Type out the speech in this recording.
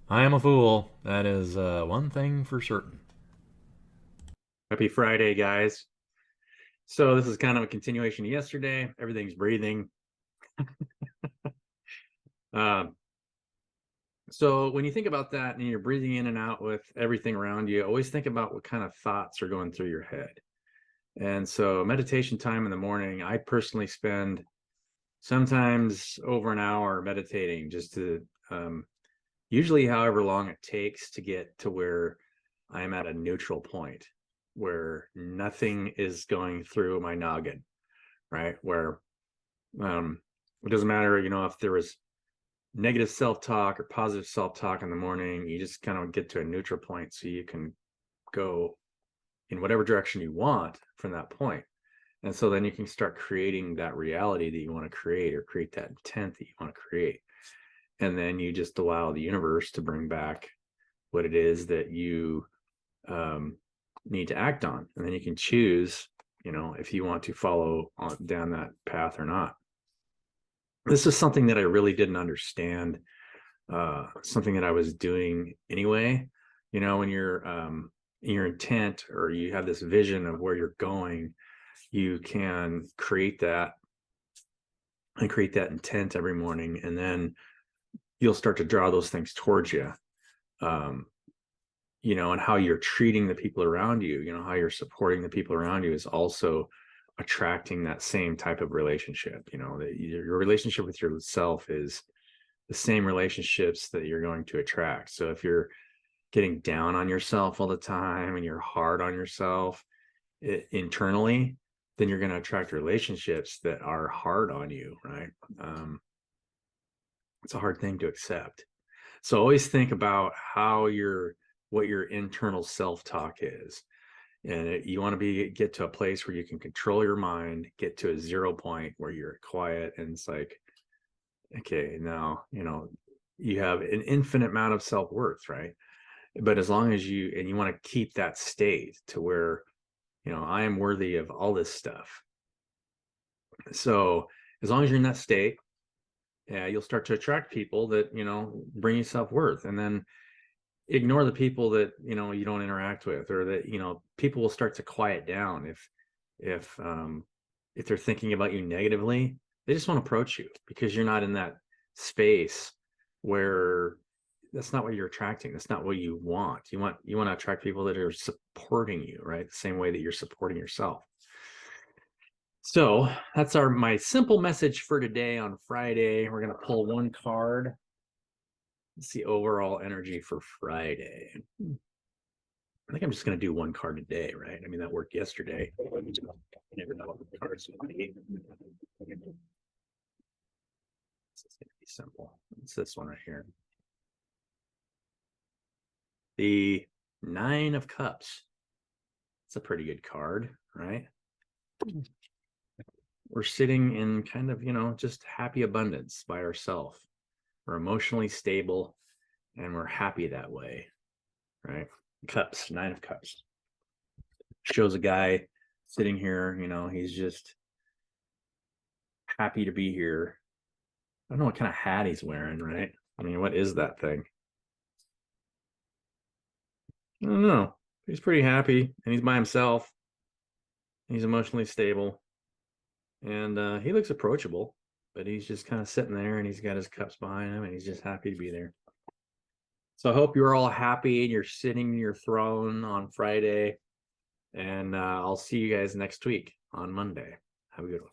I am a fool. That is one thing for certain. Happy Friday, guys. So this is kind of a continuation of yesterday. Everything's breathing. Um, so when you think about that and you're breathing in and out with everything around you, always think about what kind of thoughts are going through your head. And so meditation time in the morning, I personally spend sometimes over an hour meditating just to usually however long it takes to get to where I'm at a neutral point where nothing is going through my noggin, right? Where Um, it doesn't matter, if there was negative self-talk or positive self-talk in the morning, you just kind of get to a neutral point so you can go in whatever direction you want from that point. And so then you can start creating that reality that you want to create or create that intent that you want to create. And then you just allow the universe to bring back what it is that you um, need to act on. And then you can choose, if you want to follow on down that path or not. This is something that I really didn't understand, something that I was doing anyway. When you're in your intent or you have this vision of where you're going, you can create that and create that intent every morning, and then you'll start to draw those things towards you. Um, and how you're treating the people around you, how you're supporting the people around you is also attracting that same type of relationship. That your relationship with yourself is the same relationships that you're going to attract. So if you're getting down on yourself all the time and you're hard on yourself internally, then you're going to attract relationships that are hard on you, right? It's a hard thing to accept. So always think about what your internal self-talk is. And you want to get to a place where you can control your mind, get to a 0 point where you're quiet and it's like, okay, now, you have an infinite amount of self-worth, right? But as long as you want to keep that state to where, I am worthy of all this stuff. So as long as you're in that state, yeah, you'll start to attract people that, bring you self-worth. And then ignore the people that, you don't interact with, or that, people will start to quiet down if if they're thinking about you negatively. They just won't approach you because you're not in that space where that's not what you're attracting. That's not what you want. You want to attract people that are supporting you, right? The same way that you're supporting yourself. So that's my simple message for today on Friday. We're gonna pull one card. Let's see overall energy for Friday. I think I'm just gonna do one card a day, right? I mean, that worked yesterday. You never know what the cards will be. It's gonna be simple. It's this one right here. The Nine of Cups. It's a pretty good card, right? We're sitting in kind of, just happy abundance by ourselves. We're emotionally stable and we're happy that way, right? Cups, Nine of Cups. Shows a guy sitting here, he's just happy to be here. I don't know what kind of hat he's wearing, right? I mean, what is that thing? I don't know. He's pretty happy and he's by himself. He's emotionally stable and he looks approachable, but he's just kind of sitting there and he's got his cups behind him and he's just happy to be there. So I hope you're all happy and you're sitting in your throne on Friday. And I'll see you guys next week on Monday. Have a good one.